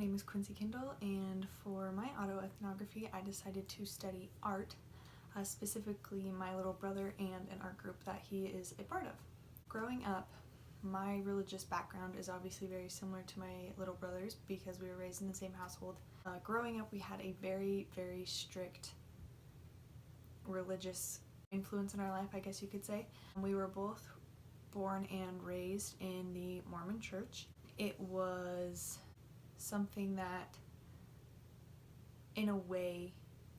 name is Quincy Kindle, and for my auto ethnography I decided to study art, specifically my little brother and an art group that he is a part of. Growing up, my religious background is obviously very similar to my little brother's because we were raised in the same household. Growing up, we had a very, very strict religious influence in our life, I guess you could say. We were both born and raised in the Mormon church. It was something that, in a way,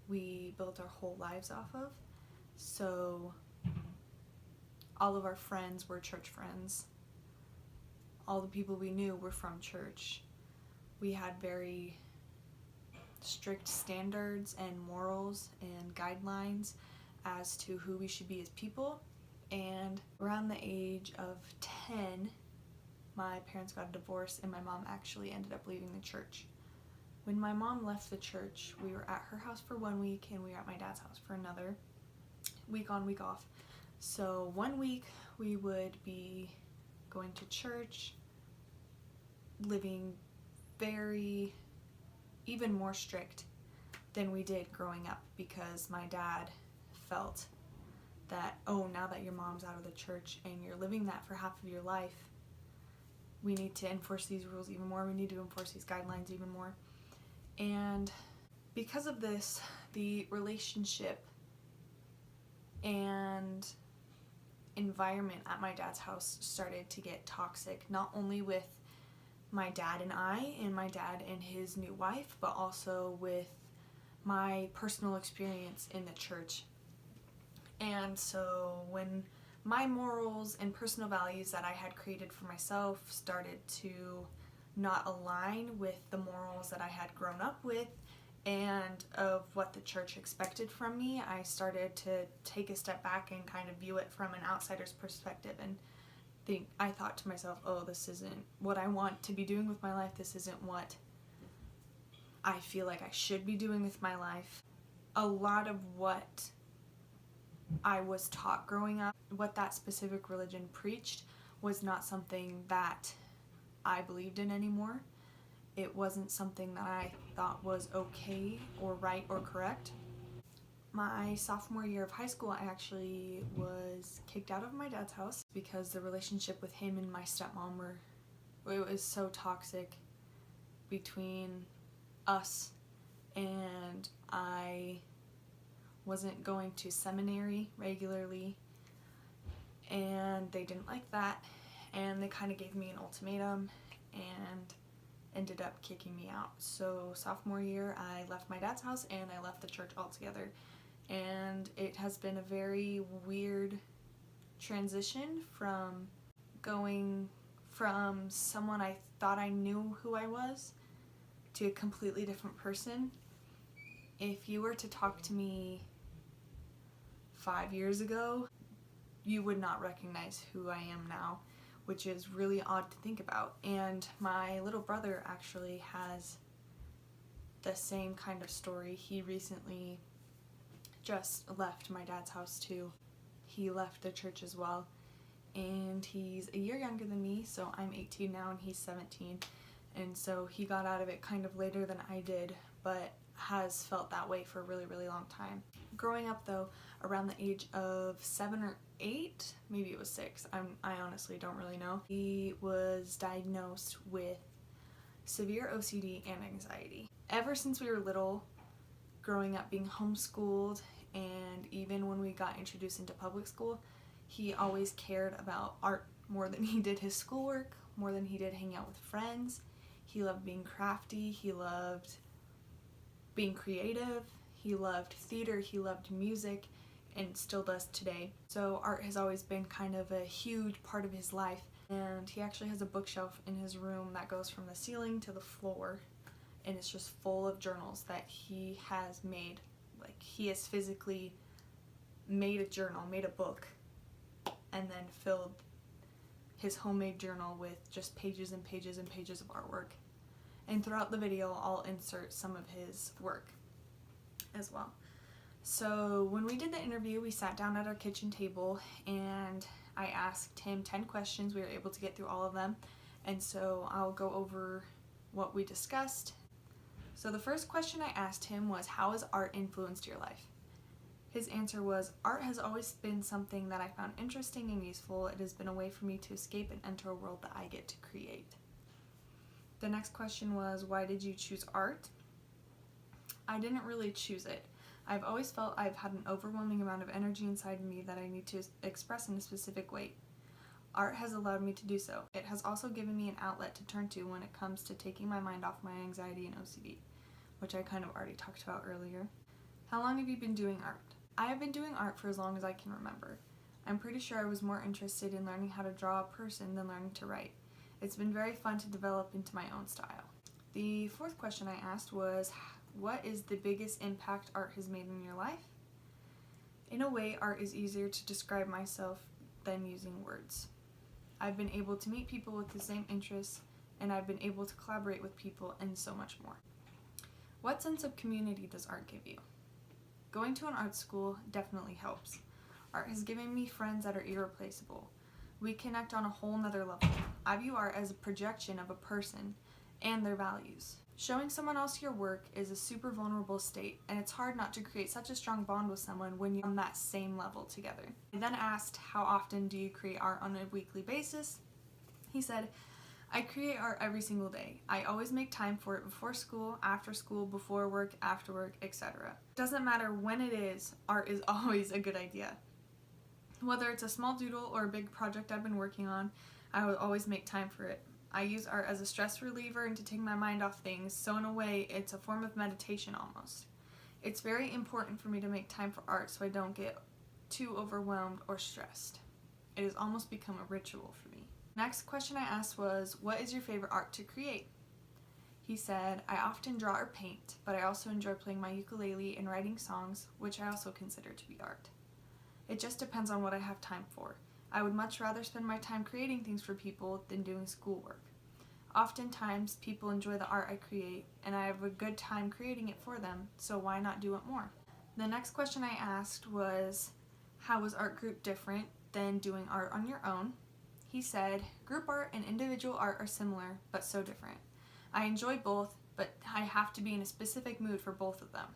we built our whole lives off of. So all of our friends were church friends. All the people we knew were from church. We had very strict standards and morals and guidelines as to who we should be as people. And around the age of 10, my parents got a divorce and my mom actually ended up leaving the church. When my mom left the church, we were at her house for 1 week and we were at my dad's house for another, week on, week off. So 1 week we would be going to church, living even more strict than we did growing up, because my dad felt that, oh, now that your mom's out of the church and you're living that for half of your life, we need to enforce these rules even more, we need to enforce these guidelines even more. And because of this, the relationship and environment at my dad's house started to get toxic, not only with my dad and my dad and his new wife, but also with my personal experience in the church. And so when my morals and personal values that I had created for myself started to not align with the morals that I had grown up with and of what the church expected from me, I started to take a step back and kind of view it from an outsider's perspective and I thought to myself, oh, this isn't what I want to be doing with my life, this isn't what I feel like I should be doing with my life. A lot of what I was taught growing up, what that specific religion preached, was not something that I believed in anymore. It wasn't something that I thought was okay or right or correct. My sophomore year of high school, I actually was kicked out of my dad's house because the relationship with him and my stepmom it was so toxic between us, and I wasn't going to seminary regularly and they didn't like that, and they kind of gave me an ultimatum and ended up kicking me out. So sophomore year I left my dad's house and I left the church altogether, and it has been a very weird transition from going from someone I thought I knew who I was to a completely different person. If you were to talk to me 5 years ago, you would not recognize who I am now, which is really odd to think about. And my little brother actually has the same kind of story. He recently just left my dad's house too. He left the church as well, and he's a year younger than me, so I'm 18 now and he's 17, and so he got out of it kind of later than I did, but has felt that way for a really, really long time. Growing up though, around the age of 7 or 8, maybe it was 6, I honestly don't really know, he was diagnosed with severe OCD and anxiety. Ever since we were little, growing up being homeschooled, and even when we got introduced into public school, he always cared about art more than he did his schoolwork, more than he did hanging out with friends. He loved being crafty, he loved being creative, he loved theater, he loved music, and still does today. So art has always been kind of a huge part of his life, and he actually has a bookshelf in his room that goes from the ceiling to the floor, and it's just full of journals that he has made. Like, he has physically made a journal, made a book, and then filled his homemade journal with just pages and pages and pages of artwork. And throughout the video, I'll insert some of his work as well. So when we did the interview, we sat down at our kitchen table and I asked him 10 questions. We were able to get through all of them, and so I'll go over what we discussed. So the first question I asked him was, how has art influenced your life? His answer was, art has always been something that I found interesting and useful. It has been a way for me to escape and enter a world that I get to create. The next question was, why did you choose art? I didn't really choose it. I've always felt I've had an overwhelming amount of energy inside of me that I need to express in a specific way. Art has allowed me to do so. It has also given me an outlet to turn to when it comes to taking my mind off my anxiety and OCD, which I kind of already talked about earlier. How long have you been doing art? I have been doing art for as long as I can remember. I'm pretty sure I was more interested in learning how to draw a person than learning to write. It's been very fun to develop into my own style. The fourth question I asked was, what is the biggest impact art has made in your life? In a way, art is easier to describe myself than using words. I've been able to meet people with the same interests, and I've been able to collaborate with people and so much more. What sense of community does art give you? Going to an art school definitely helps. Art has given me friends that are irreplaceable. We connect on a whole nother level. I view art as a projection of a person and their values. Showing someone else your work is a super vulnerable state, and it's hard not to create such a strong bond with someone when you're on that same level together. I then asked, how often do you create art on a weekly basis? He said, I create art every single day. I always make time for it before school, after school, before work, after work, etc. Doesn't matter when it is, art is always a good idea. Whether it's a small doodle or a big project I've been working on, I will always make time for it. I use art as a stress reliever and to take my mind off things, so in a way, it's a form of meditation almost. It's very important for me to make time for art so I don't get too overwhelmed or stressed. It has almost become a ritual for me. Next question I asked was, what is your favorite art to create? He said, I often draw or paint, but I also enjoy playing my ukulele and writing songs, which I also consider to be art. It just depends on what I have time for. I would much rather spend my time creating things for people than doing schoolwork. Oftentimes, people enjoy the art I create, and I have a good time creating it for them, so why not do it more? The next question I asked was, how is art group different than doing art on your own? He said, group art and individual art are similar, but so different. I enjoy both, but I have to be in a specific mood for both of them.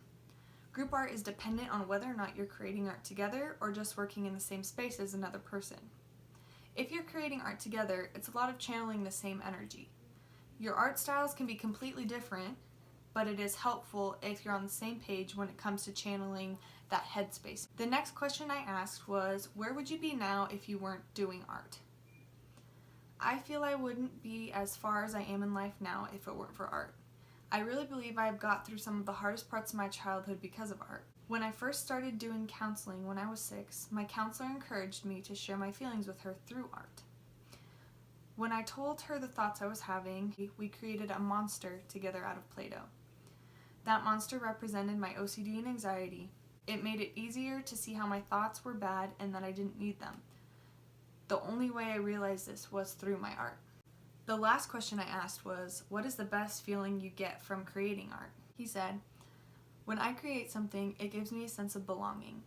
Group art is dependent on whether or not you're creating art together or just working in the same space as another person. If you're creating art together, it's a lot of channeling the same energy. Your art styles can be completely different, but it is helpful if you're on the same page when it comes to channeling that headspace. The next question I asked was, where would you be now if you weren't doing art? I feel I wouldn't be as far as I am in life now if it weren't for art. I really believe I've got through some of the hardest parts of my childhood because of art. When I first started doing counseling when I was 6, my counselor encouraged me to share my feelings with her through art. When I told her the thoughts I was having, we created a monster together out of Play-Doh. That monster represented my OCD and anxiety. It made it easier to see how my thoughts were bad and that I didn't need them. The only way I realized this was through my art. The last question I asked was, what is the best feeling you get from creating art? He said, when I create something, it gives me a sense of belonging.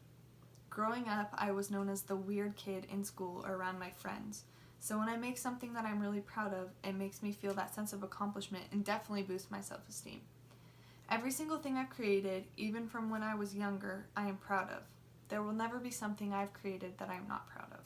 Growing up, I was known as the weird kid in school or around my friends. So when I make something that I'm really proud of, it makes me feel that sense of accomplishment and definitely boosts my self-esteem. Every single thing I've created, even from when I was younger, I am proud of. There will never be something I've created that I'm not proud of.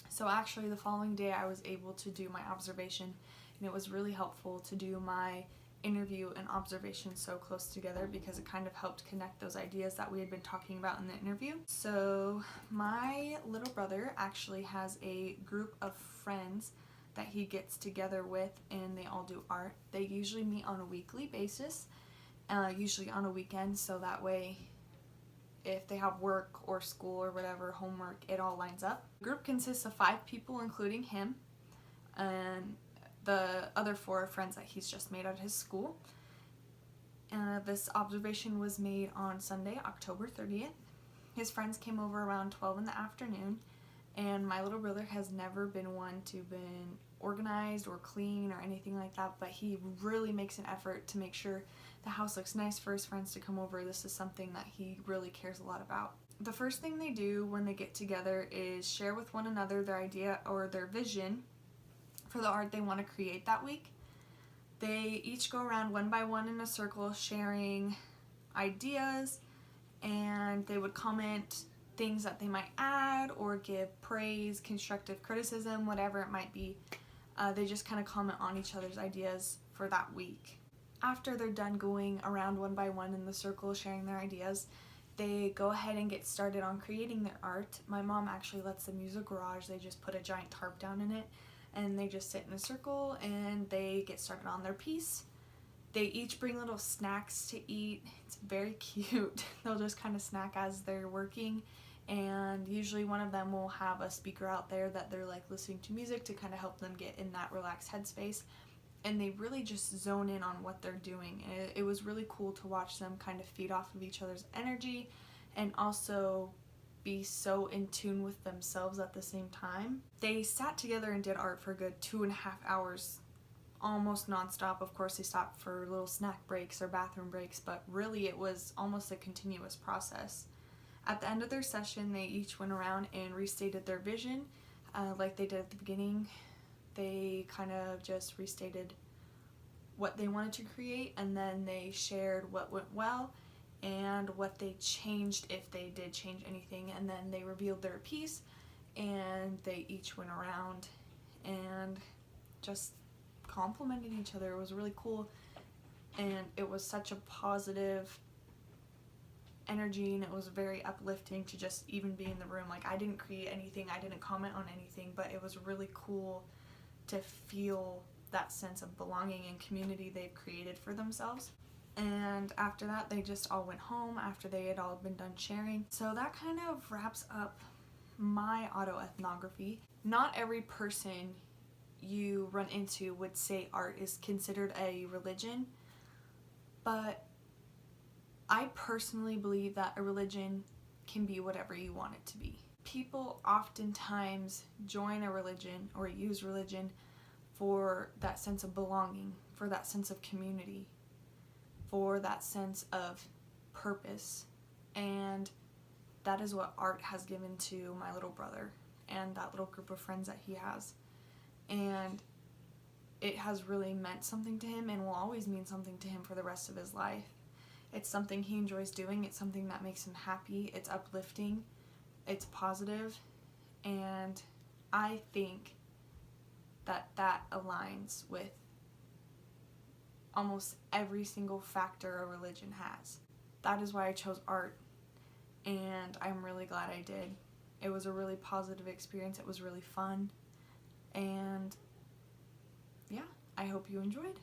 So actually the following day I was able to do my observation, and it was really helpful to do my interview and observation so close together because it kind of helped connect those ideas that we had been talking about in the interview. So my little brother actually has a group of friends that he gets together with, and they all do art. They usually meet on a weekly basis, usually on a weekend, so that way if they have work or school or whatever, homework, it all lines up. The group consists of 5 people, including him, and the other 4 are friends that he's just made at his school. This observation was made on Sunday, October 30th. His friends came over around 12 in the afternoon, and my little brother has never been one to been organized or clean or anything like that, but he really makes an effort to make sure the house looks nice for his friends to come over. This is something that he really cares a lot about. The first thing they do when they get together is share with one another their idea or their vision for the art they want to create that week. They each go around one by one in a circle sharing ideas, and they would comment things that they might add or give praise, constructive criticism, whatever it might be. They just kind of comment on each other's ideas for that week. After they're done going around one by one in the circle sharing their ideas, they go ahead and get started on creating their art. My mom actually lets them use a garage. They just put a giant tarp down in it, and they just sit in a circle and they get started on their piece. They each bring little snacks to eat. It's very cute. They'll just kind of snack as they're working, and usually one of them will have a speaker out there that they're like listening to music to kind of help them get in that relaxed headspace, and they really just zone in on what they're doing. It was really cool to watch them kind of feed off of each other's energy and also be so in tune with themselves at the same time. They sat together and did art for a good 2.5 hours, almost nonstop. Of course, they stopped for little snack breaks or bathroom breaks, but really it was almost a continuous process. At the end of their session, they each went around and restated their vision, like they did at the beginning. They kind of just restated what they wanted to create, and then they shared what went well and what they changed if they did change anything, and then they revealed their piece, and they each went around and just complimented each other. It was really cool, and it was such a positive energy, and it was very uplifting to just even be in the room. Like, I didn't create anything, I didn't comment on anything, but it was really cool to feel that sense of belonging and community they've created for themselves. And after that, they just all went home after they had all been done sharing. So that kind of wraps up my autoethnography. Not every person you run into would say art is considered a religion, but I personally believe that a religion can be whatever you want it to be. People oftentimes join a religion or use religion for that sense of belonging, for that sense of community, for that sense of purpose, and that is what art has given to my little brother and that little group of friends that he has. And it has really meant something to him and will always mean something to him for the rest of his life. It's something he enjoys doing. It's something that makes him happy. It's uplifting. It's positive. And I think that that aligns with almost every single factor a religion has. That is why I chose art, and I'm really glad I did. It was a really positive experience. It was really fun, and yeah, I hope you enjoyed.